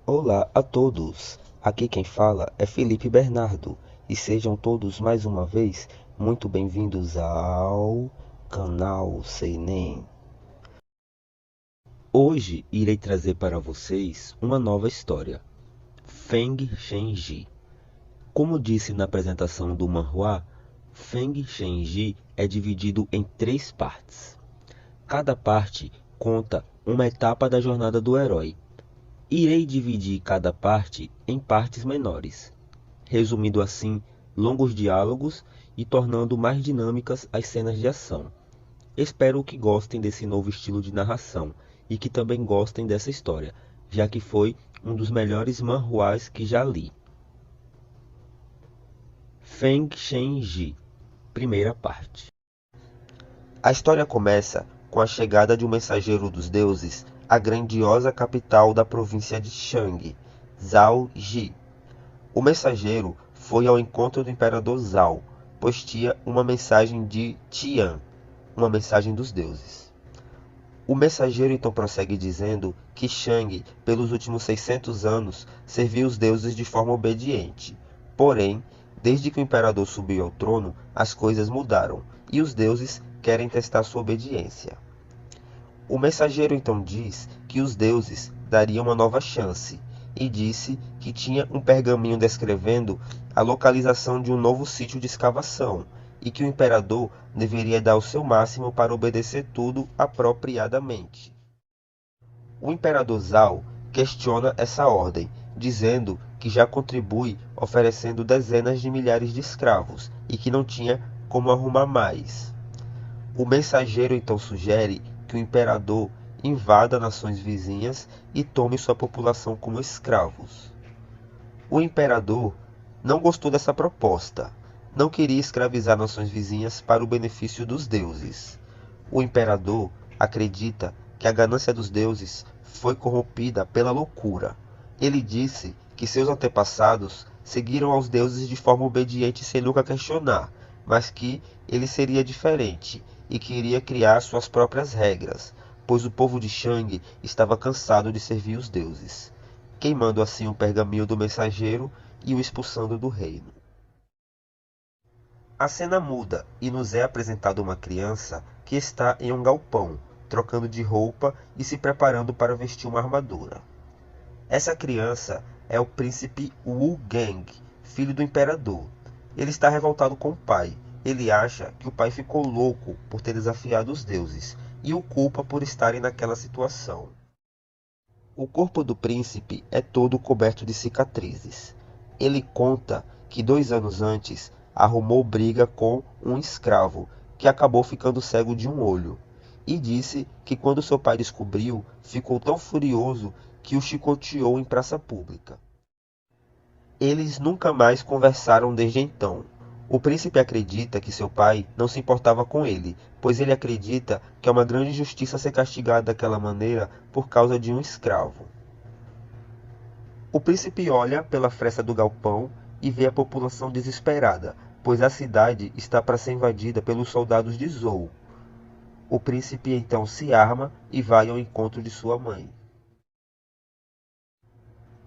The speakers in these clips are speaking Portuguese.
Olá a todos! Aqui quem fala é Felipe Bernardo e sejam todos mais uma vez muito bem-vindos ao canal Seinen. Hoje irei trazer para vocês uma nova história, Feng Shenji. Como disse na apresentação do manhwa, Feng Shenji é dividido em 3 partes. Cada parte conta uma etapa da jornada do herói. Irei dividir cada parte em partes menores, resumindo assim longos diálogos e tornando mais dinâmicas as cenas de ação. Espero que gostem desse novo estilo de narração e que também gostem dessa história, já que foi um dos melhores manhwas que já li. Feng Shenji, primeira parte. A história começa com a chegada de um mensageiro dos deuses à grandiosa capital da província de Shang, Zhao Ji. O mensageiro foi ao encontro do imperador Zhao, pois tinha uma mensagem de Tian, uma mensagem dos deuses. O mensageiro então prossegue dizendo que Shang, pelos últimos 600 anos, serviu os deuses de forma obediente. Porém, desde que o imperador subiu ao trono, as coisas mudaram, e os deuses querem testar sua obediência. O mensageiro então diz que os deuses dariam uma nova chance, e disse que tinha um pergaminho descrevendo a localização de um novo sítio de escavação, e que o imperador deveria dar o seu máximo para obedecer tudo apropriadamente. O imperador Zhao questiona essa ordem, dizendo que já contribui oferecendo dezenas de milhares de escravos, e que não tinha como arrumar mais. O mensageiro então sugere que o imperador invada nações vizinhas e tome sua população como escravos. O imperador não gostou dessa proposta, não queria escravizar nações vizinhas para o benefício dos deuses. O imperador acredita que a ganância dos deuses foi corrompida pela loucura. Ele disse que seus antepassados seguiram aos deuses de forma obediente sem nunca questionar, mas que ele seria diferente e queria criar suas próprias regras, pois o povo de Shang estava cansado de servir os deuses, queimando assim o pergaminho do mensageiro e o expulsando do reino. A cena muda e nos é apresentada uma criança que está em um galpão, trocando de roupa e se preparando para vestir uma armadura. Essa criança é o príncipe Wu Geng, filho do imperador. Ele está revoltado com o pai. Ele acha que o pai ficou louco por ter desafiado os deuses e o culpa por estarem naquela situação. O corpo do príncipe é todo coberto de cicatrizes. Ele conta que 2 anos antes arrumou briga com um escravo que acabou ficando cego de um olho, e disse que quando seu pai descobriu, ficou tão furioso que o chicoteou em praça pública. Eles nunca mais conversaram desde então. O príncipe acredita que seu pai não se importava com ele, pois ele acredita que é uma grande injustiça ser castigado daquela maneira por causa de um escravo. O príncipe olha pela fresta do galpão e vê a população desesperada, pois a cidade está para ser invadida pelos soldados de Zhou. O príncipe então se arma e vai ao encontro de sua mãe.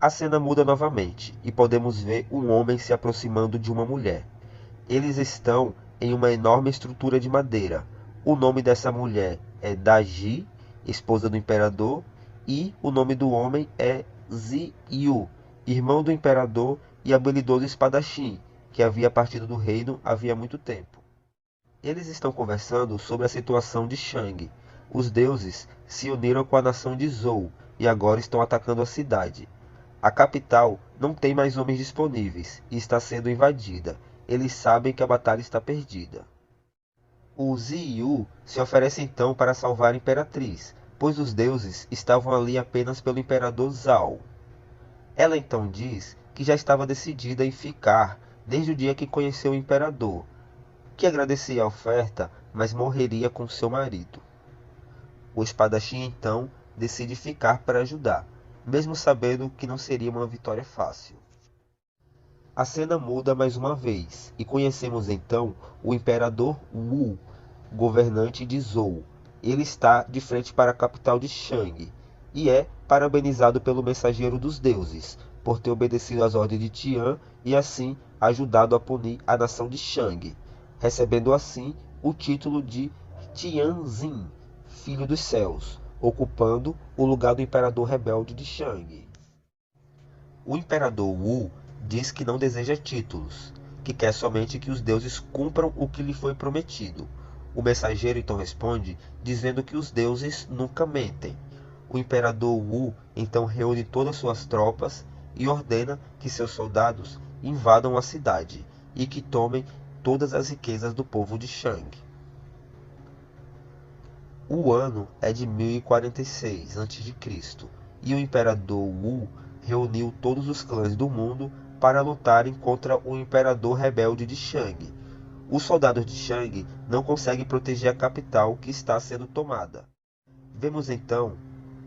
A cena muda novamente e podemos ver um homem se aproximando de uma mulher. Eles estão em uma enorme estrutura de madeira. O nome dessa mulher é Daji, esposa do imperador, e o nome do homem é Ziyu, irmão do imperador e habilidoso espadachim, que havia partido do reino havia muito tempo. Eles estão conversando sobre a situação de Shang. Os deuses se uniram com a nação de Zhou e agora estão atacando a cidade. A capital não tem mais homens disponíveis e está sendo invadida. Eles sabem que a batalha está perdida. O Ziyu se oferece então para salvar a Imperatriz, pois os deuses estavam ali apenas pelo Imperador Zhao. Ela então diz que já estava decidida em ficar desde o dia que conheceu o Imperador, que agradecia a oferta, mas morreria com seu marido. O espadachim então decide ficar para ajudar, mesmo sabendo que não seria uma vitória fácil. A cena muda mais uma vez e conhecemos então o imperador Wu, governante de Zhou. Ele está de frente para a capital de Shang. e é parabenizado pelo mensageiro dos deuses, por ter obedecido às ordens de Tian e assim ajudado a punir a nação de Shang, recebendo assim o título de Tianzin, Filho dos Céus, ocupando o lugar do imperador rebelde de Shang. O imperador Wu diz que não deseja títulos, que quer somente que os deuses cumpram o que lhe foi prometido. O mensageiro então responde, dizendo que os deuses nunca mentem. O imperador Wu então reúne todas suas tropas e ordena que seus soldados invadam a cidade e que tomem todas as riquezas do povo de Shang. O ano é de 1046 a.C. e o imperador Wu reuniu todos os clãs do mundo para lutarem contra o imperador rebelde de Shang. Os soldados de Shang não conseguem proteger a capital que está sendo tomada. Vemos então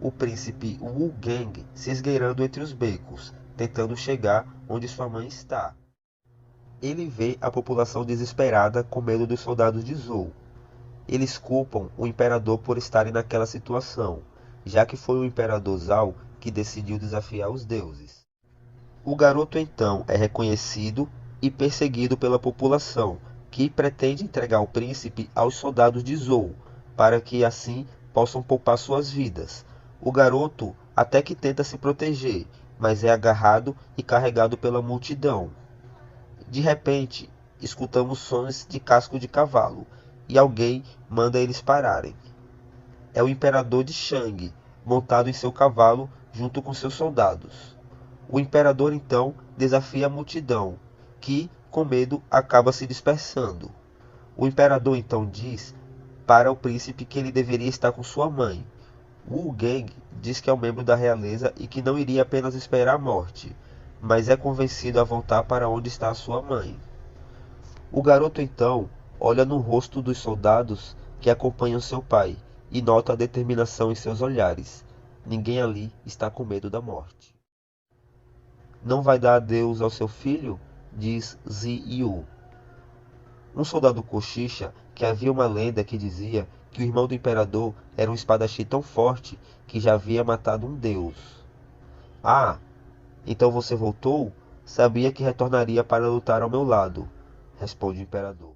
o príncipe Wu Geng se esgueirando entre os becos, tentando chegar onde sua mãe está. Ele vê a população desesperada com medo dos soldados de Zhou. Eles culpam o imperador por estarem naquela situação, já que foi o imperador Zhao que decidiu desafiar os deuses. O garoto então é reconhecido e perseguido pela população, que pretende entregar o príncipe aos soldados de Zhou, para que assim possam poupar suas vidas. O garoto até que tenta se proteger, mas é agarrado e carregado pela multidão. De repente, escutamos sons de casco de cavalo, e alguém manda eles pararem. É o imperador de Shang, montado em seu cavalo junto com seus soldados. O imperador então desafia a multidão, que, com medo, acaba se dispersando. O imperador então diz para o príncipe que ele deveria estar com sua mãe. Wu Geng diz que é um membro da realeza e que não iria apenas esperar a morte, mas é convencido a voltar para onde está a sua mãe. O garoto então olha no rosto dos soldados que acompanham seu pai e nota a determinação em seus olhares. Ninguém ali está com medo da morte. Não vai dar adeus ao seu filho? Diz Ziyu. Um soldado cochicha que havia uma lenda que dizia que o irmão do imperador era um espadachim tão forte que já havia matado um deus. Ah, então você voltou? Sabia que retornaria para lutar ao meu lado, responde o imperador.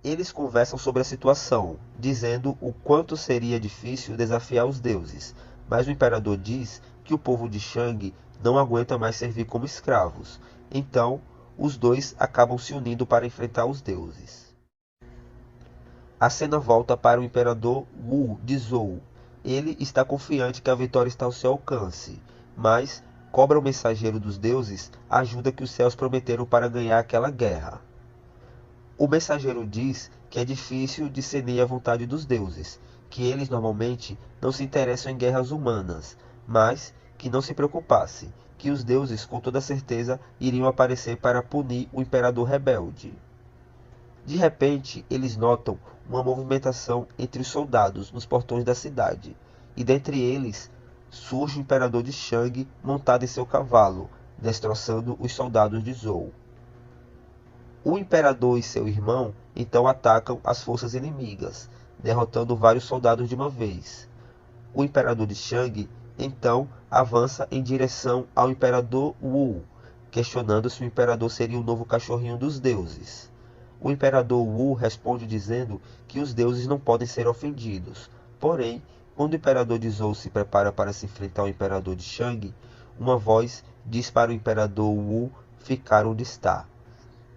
Eles conversam sobre a situação, dizendo o quanto seria difícil desafiar os deuses, mas o imperador diz que o povo de Shang não aguenta mais servir como escravos. Então, os dois acabam se unindo para enfrentar os deuses. A cena volta para o imperador Wu de Zhou. Ele está confiante que a vitória está ao seu alcance, mas cobra o mensageiro dos deuses a ajuda que os céus prometeram para ganhar aquela guerra. O mensageiro diz que é difícil discernir a vontade dos deuses, que eles normalmente não se interessam em guerras humanas, mas que não se preocupasse, que os deuses com toda certeza iriam aparecer para punir o imperador rebelde. De repente, eles notam uma movimentação entre os soldados nos portões da cidade, e dentre eles surge o imperador de Shang montado em seu cavalo, destroçando os soldados de Zhou. O imperador e seu irmão então atacam as forças inimigas, derrotando vários soldados de uma vez. O imperador de Shang então avança em direção ao imperador Wu, questionando se o imperador seria o novo cachorrinho dos deuses. O imperador Wu responde dizendo que os deuses não podem ser ofendidos. Porém, quando o imperador de Zhou se prepara para se enfrentar ao imperador de Shang, uma voz diz para o imperador Wu ficar onde está.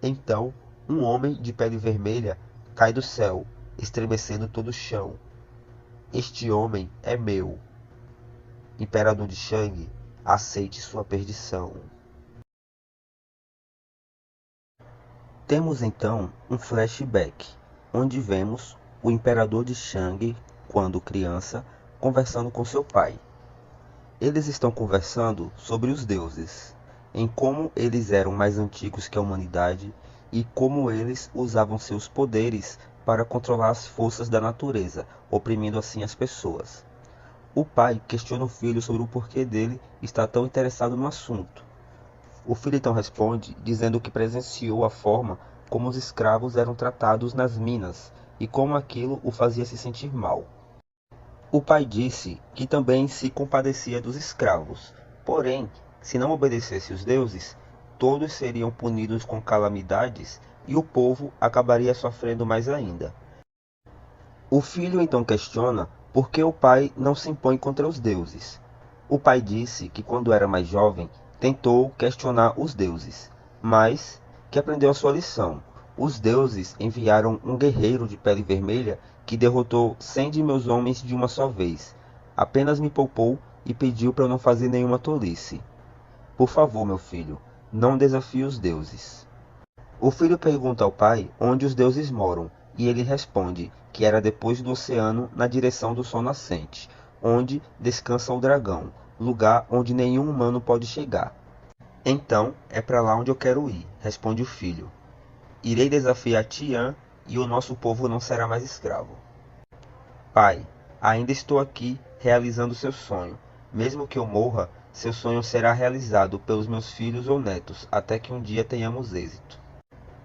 Então, um homem de pele vermelha cai do céu, estremecendo todo o chão. Este homem é meu. Imperador de Shang, aceite sua perdição. Temos então um flashback, onde vemos o imperador de Shang, quando criança, conversando com seu pai. Eles estão conversando sobre os deuses, em como eles eram mais antigos que a humanidade e como eles usavam seus poderes para controlar as forças da natureza, oprimindo assim as pessoas. O pai questiona o filho sobre o porquê dele estar tão interessado no assunto. O filho então responde, dizendo que presenciou a forma como os escravos eram tratados nas minas e como aquilo o fazia se sentir mal. O pai disse que também se compadecia dos escravos, porém, se não obedecesse os deuses, todos seriam punidos com calamidades e o povo acabaria sofrendo mais ainda. O filho então questiona por que o pai não se impõe contra os deuses. O pai disse que quando era mais jovem tentou questionar os deuses, mas que aprendeu a sua lição. Os deuses enviaram um guerreiro de pele vermelha que derrotou 100 de meus homens de uma só vez. Apenas me poupou e pediu para eu não fazer nenhuma tolice. Por favor, meu filho, não desafie os deuses. O filho pergunta ao pai onde os deuses moram, e ele responde que era depois do oceano na direção do sol nascente, onde descansa o dragão, lugar onde nenhum humano pode chegar. Então, é para lá onde eu quero ir, responde o filho. Irei desafiar Tian e o nosso povo não será mais escravo. Pai, ainda estou aqui realizando seu sonho. Mesmo que eu morra, seu sonho será realizado pelos meus filhos ou netos, até que um dia tenhamos êxito.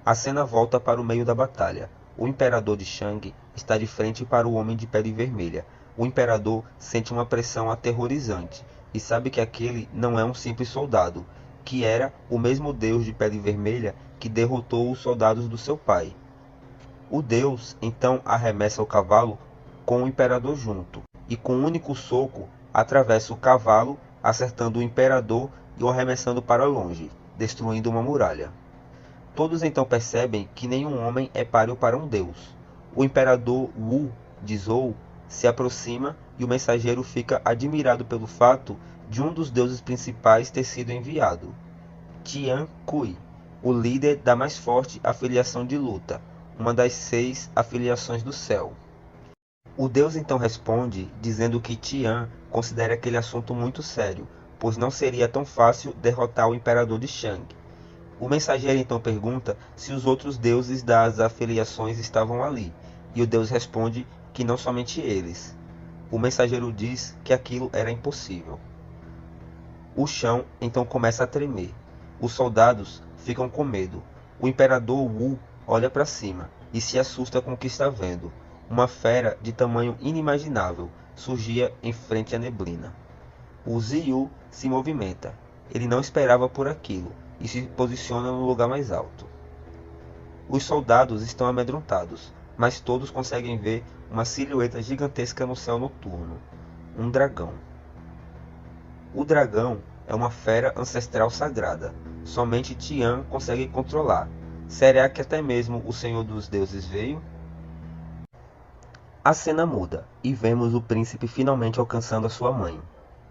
A cena volta para o meio da batalha. O imperador de Shang está de frente para o homem de pele vermelha. O imperador sente uma pressão aterrorizante e sabe que aquele não é um simples soldado, que era o mesmo deus de pele vermelha que derrotou os soldados do seu pai. O deus então arremessa o cavalo com o imperador junto, e com um único soco atravessa o cavalo, acertando o imperador e o arremessando para longe, destruindo uma muralha. Todos então percebem que nenhum homem é páreo para um deus. O imperador Wu de Zhou se aproxima e o mensageiro fica admirado pelo fato de um dos deuses principais ter sido enviado, Tian Kui, o líder da mais forte afiliação de luta, uma das 6 afiliações do céu. O deus então responde dizendo que Tian considera aquele assunto muito sério, pois não seria tão fácil derrotar o imperador de Shang. O mensageiro então pergunta se os outros deuses das afiliações estavam ali, e o deus responde que não somente eles. O mensageiro diz que aquilo era impossível. O chão então começa a tremer. Os soldados ficam com medo. O imperador Wu olha para cima e se assusta com o que está vendo. Uma fera de tamanho inimaginável surgia em frente à neblina. O Ziyu se movimenta. Ele não esperava por aquilo e se posiciona no lugar mais alto. Os soldados estão amedrontados, mas todos conseguem ver uma silhueta gigantesca no céu noturno. Um dragão. O dragão é uma fera ancestral sagrada. Somente Tian consegue controlar. Será que até mesmo o Senhor dos Deuses veio? A cena muda e vemos o príncipe finalmente alcançando a sua mãe.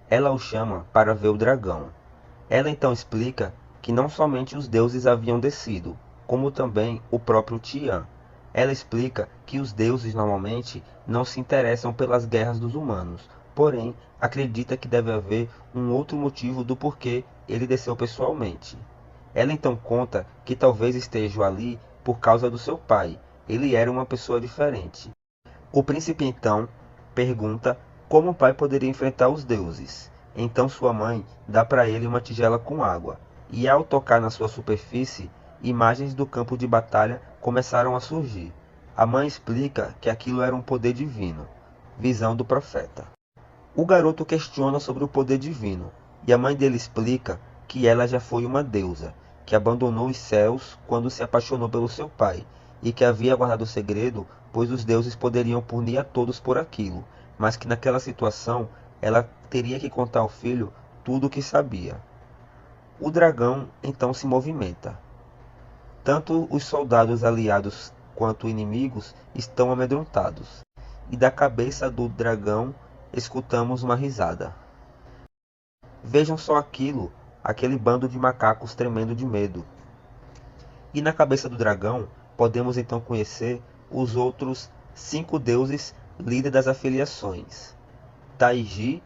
Ela o chama para ver o dragão. Ela então explica que não somente os deuses haviam descido, como também o próprio Tian. Ela explica que os deuses normalmente não se interessam pelas guerras dos humanos, porém acredita que deve haver um outro motivo do porquê ele desceu pessoalmente. Ela então conta que talvez esteja ali por causa do seu pai. Ele era uma pessoa diferente. O príncipe então pergunta como o pai poderia enfrentar os deuses. Então sua mãe dá para ele uma tigela com água, e ao tocar na sua superfície, imagens do campo de batalha começaram a surgir. A mãe explica que aquilo era um poder divino, visão do profeta. O garoto questiona sobre o poder divino, e a mãe dele explica que ela já foi uma deusa, que abandonou os céus quando se apaixonou pelo seu pai, e que havia guardado o segredo, pois os deuses poderiam punir a todos por aquilo, mas que naquela situação ela teria que contar ao filho tudo o que sabia. O dragão então se movimenta. Tanto os soldados aliados quanto inimigos estão amedrontados, e da cabeça do dragão escutamos uma risada. Vejam só aquilo, aquele bando de macacos tremendo de medo. E na cabeça do dragão podemos então conhecer os outros 5 deuses líderes das afiliações. Taiji,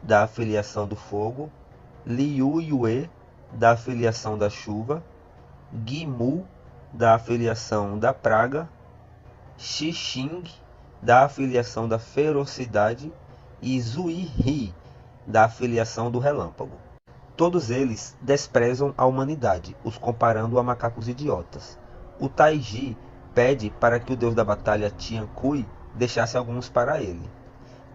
da afiliação do fogo, Liu Yue, da afiliação da chuva, Gimu, da afiliação da praga, Xixing, da afiliação da ferocidade, e Zuihi, da afiliação do relâmpago. Todos eles desprezam a humanidade, os comparando a macacos idiotas. O Taiji pede para que o deus da batalha Tian Kui deixasse alguns para ele.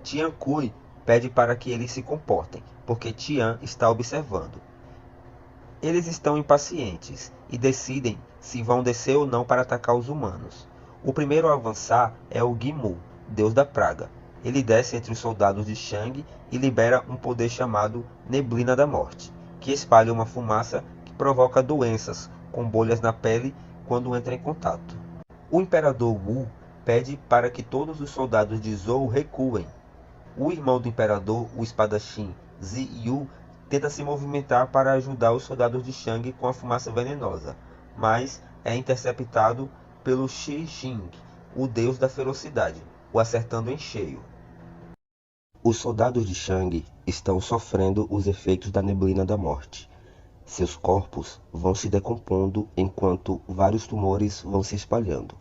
Tian Kui pede para que eles se comportem, porque Tian está observando. Eles estão impacientes e decidem se vão descer ou não para atacar os humanos. O primeiro a avançar é o Gimu, deus da praga. Ele desce entre os soldados de Shang e libera um poder chamado Neblina da Morte, que espalha uma fumaça que provoca doenças, com bolhas na pele quando entra em contato. O imperador Wu pede para que todos os soldados de Zhou recuem. O irmão do imperador, o espadachim Ziyu, tenta se movimentar para ajudar os soldados de Shang com a fumaça venenosa, mas é interceptado pelo Shi Jing, o deus da ferocidade, o acertando em cheio. Os soldados de Shang estão sofrendo os efeitos da neblina da morte. Seus corpos vão se decompondo enquanto vários tumores vão se espalhando.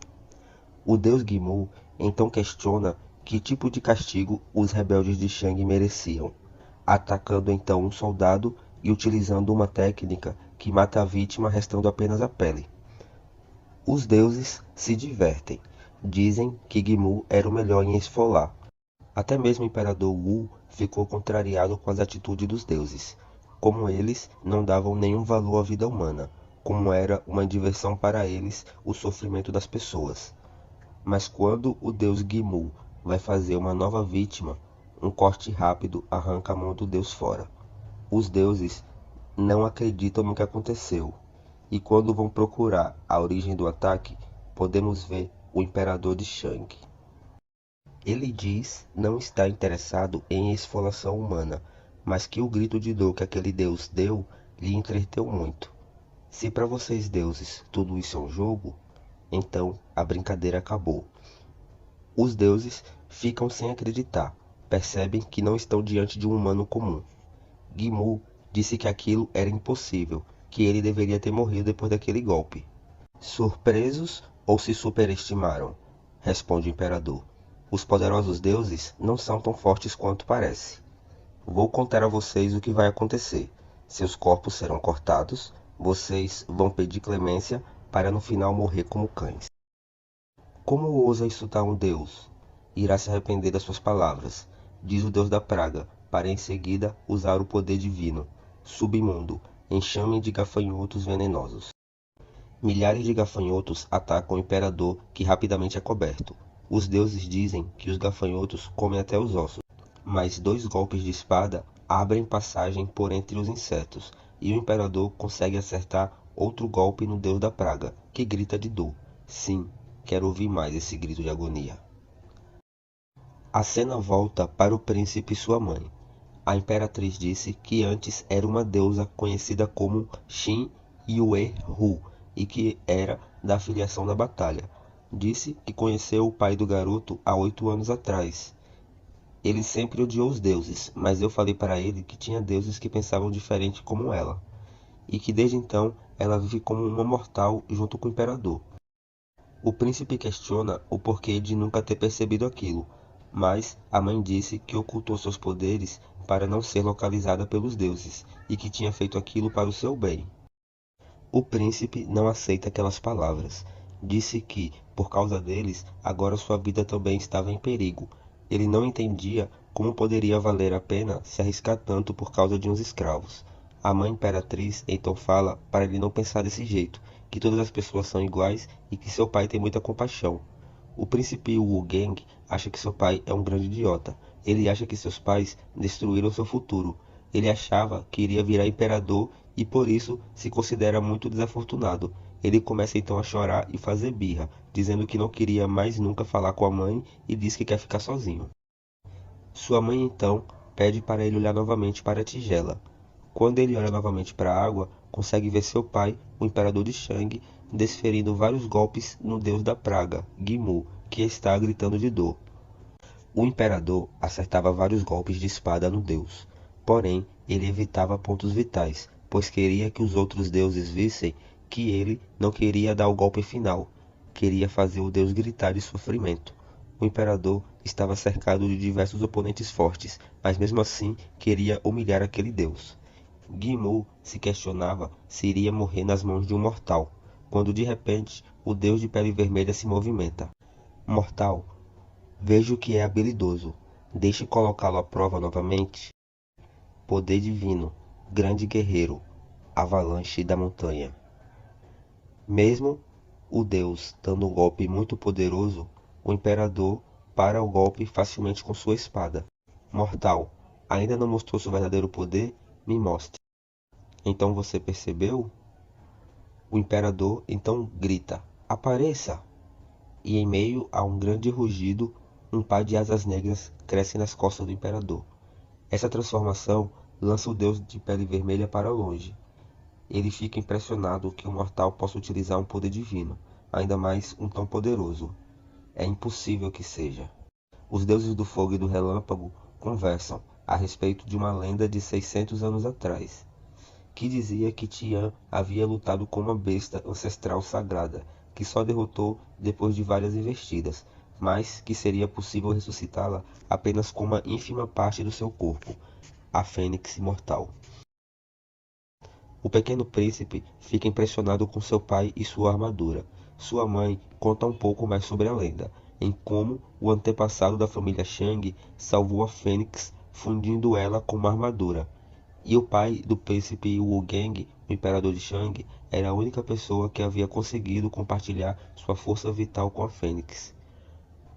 O deus Gimu então questiona que tipo de castigo os rebeldes de Shang mereciam, atacando então um soldado e utilizando uma técnica que mata a vítima restando apenas a pele. Os deuses se divertem, dizem que Gimu era o melhor em esfolar. Até mesmo o imperador Wu ficou contrariado com as atitudes dos deuses, como eles não davam nenhum valor à vida humana, como era uma diversão para eles o sofrimento das pessoas. Mas quando o deus Gimu vai fazer uma nova vítima, um corte rápido arranca a mão do deus fora. Os deuses não acreditam no que aconteceu, e quando vão procurar a origem do ataque, podemos ver o imperador de Shang. Ele diz não estar interessado em esfolação humana, mas que o grito de dor que aquele deus deu lhe entreteu muito. Se para vocês deuses tudo isso é um jogo, então a brincadeira acabou. Os deuses ficam sem acreditar, percebem que não estão diante de um humano comum. Gimu disse que aquilo era impossível, que ele deveria ter morrido depois daquele golpe. Surpresos ou se superestimaram? Responde o imperador. Os poderosos deuses não são tão fortes quanto parece. Vou contar a vocês o que vai acontecer. Seus corpos serão cortados, vocês vão pedir clemência para no final morrer como cães. Como ousa insultar um deus? Irá se arrepender das suas palavras, diz o deus da praga, para em seguida usar o poder divino. Submundo, enxame de gafanhotos venenosos. Milhares de gafanhotos atacam o imperador, que rapidamente é coberto. Os deuses dizem que os gafanhotos comem até os ossos, mas 2 golpes de espada abrem passagem por entre os insetos, e o imperador consegue acertar outro golpe no deus da praga, que grita de dor. Sim, quero ouvir mais esse grito de agonia. A cena volta para o príncipe e sua mãe. A imperatriz disse que antes era uma deusa conhecida como Xin Yue Hu e que era da filiação da batalha. Disse que conheceu o pai do garoto há 8 anos atrás. Ele sempre odiou os deuses, mas eu falei para ele que tinha deuses que pensavam diferente como ela, e que desde então ela vive como uma mortal junto com o imperador. O príncipe questiona o porquê de nunca ter percebido aquilo, mas a mãe disse que ocultou seus poderes para não ser localizada pelos deuses, e que tinha feito aquilo para o seu bem. O príncipe não aceita aquelas palavras. Disse que, por causa deles, agora sua vida também estava em perigo. Ele não entendia como poderia valer a pena se arriscar tanto por causa de uns escravos. A mãe imperatriz então fala para ele não pensar desse jeito, que todas as pessoas são iguais e que seu pai tem muita compaixão. O príncipe Wu Geng acha que seu pai é um grande idiota. Ele acha que seus pais destruíram seu futuro. Ele achava que iria virar imperador e por isso se considera muito desafortunado. Ele começa então a chorar e fazer birra, dizendo que não queria mais nunca falar com a mãe e diz que quer ficar sozinho. Sua mãe então pede para ele olhar novamente para a tigela. Quando ele olha novamente para a água, consegue ver seu pai, o imperador de Shang, desferindo vários golpes no deus da praga, Gimu, que está gritando de dor. O imperador acertava vários golpes de espada no deus, porém ele evitava pontos vitais, pois queria que os outros deuses vissem que ele não queria dar o golpe final, queria fazer o deus gritar de sofrimento. O imperador estava cercado de diversos oponentes fortes, mas mesmo assim queria humilhar aquele deus. Gimu se questionava se iria morrer nas mãos de um mortal, quando de repente o deus de pele vermelha se movimenta. Mortal, vejo que é habilidoso. Deixe colocá-lo à prova novamente. Poder divino, grande guerreiro, avalanche da montanha. Mesmo o Deus dando um golpe muito poderoso, o imperador para o golpe facilmente com sua espada. Mortal, ainda não mostrou seu verdadeiro poder? Me mostre. Então você percebeu? O imperador então grita: apareça! E em meio a um grande rugido, um par de asas negras cresce nas costas do imperador. Essa transformação lança o deus de pele vermelha para longe. Ele fica impressionado que um mortal possa utilizar um poder divino, ainda mais um tão poderoso. É impossível que seja. Os deuses do fogo e do relâmpago conversam a respeito de uma lenda de 600 anos atrás, que dizia que Tian havia lutado com uma besta ancestral sagrada, que só derrotou depois de várias investidas, mas que seria possível ressuscitá-la apenas com uma ínfima parte do seu corpo, a Fênix Imortal. O pequeno príncipe fica impressionado com seu pai e sua armadura. Sua mãe conta um pouco mais sobre a lenda, em como o antepassado da família Shang salvou a Fênix fundindo ela com uma armadura. E o pai do príncipe Wu Geng, o imperador de Shang, era a única pessoa que havia conseguido compartilhar sua força vital com a Fênix.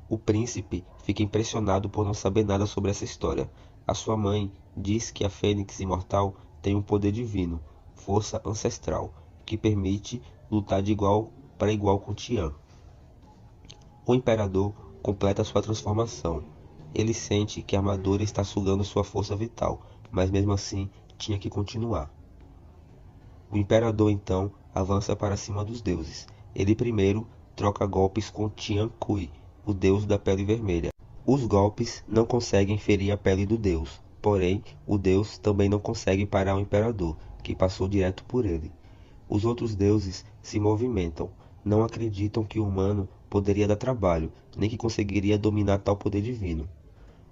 O príncipe fica impressionado por não saber nada sobre essa história. A sua mãe diz que a Fênix Imortal tem um poder divino, força ancestral, que permite lutar de igual para igual com Tian. O imperador completa sua transformação. Ele sente que a armadura está sugando sua força vital, mas mesmo assim tinha que continuar. O imperador então avança para cima dos deuses. Ele primeiro troca golpes com Tian Kui, o deus da pele vermelha. Os golpes não conseguem ferir a pele do deus, porém o deus também não consegue parar o imperador, que passou direto por ele. Os outros deuses se movimentam, não acreditam que o humano poderia dar trabalho, nem que conseguiria dominar tal poder divino.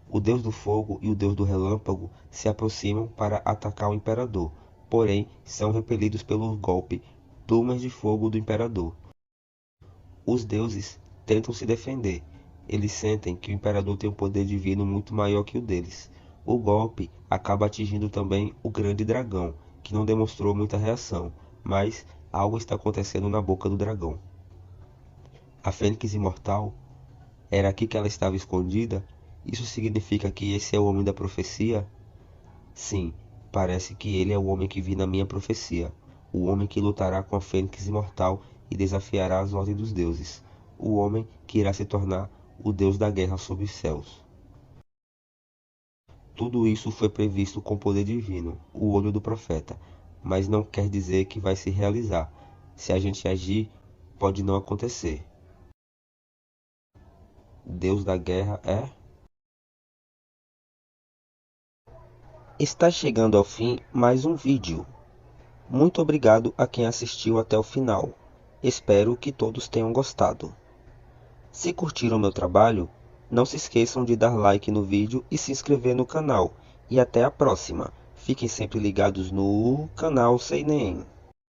O deus do fogo e o deus do relâmpago se aproximam para atacar o imperador, porém são repelidos pelo golpe Plumas de Fogo do imperador. Os deuses tentam se defender. Eles sentem que o imperador tem um poder divino muito maior que o deles. O golpe acaba atingindo também o grande dragão, que não demonstrou muita reação, mas algo está acontecendo na boca do dragão. A Fênix Imortal? Era aqui que ela estava escondida? Isso significa que esse é o homem da profecia? Sim, parece que ele é o homem que vi na minha profecia, o homem que lutará com a Fênix Imortal e desafiará as ordens dos deuses, o homem que irá se tornar o deus da guerra sob os céus. Tudo isso foi previsto com poder divino, o olho do profeta, mas não quer dizer que vai se realizar. Se a gente agir, pode não acontecer. Deus da guerra é? Está chegando ao fim mais um vídeo. Muito obrigado a quem assistiu até o final. Espero que todos tenham gostado. Se curtiram meu trabalho, não se esqueçam de dar like no vídeo e se inscrever no canal. E até a próxima. Fiquem sempre ligados no canal Seinen.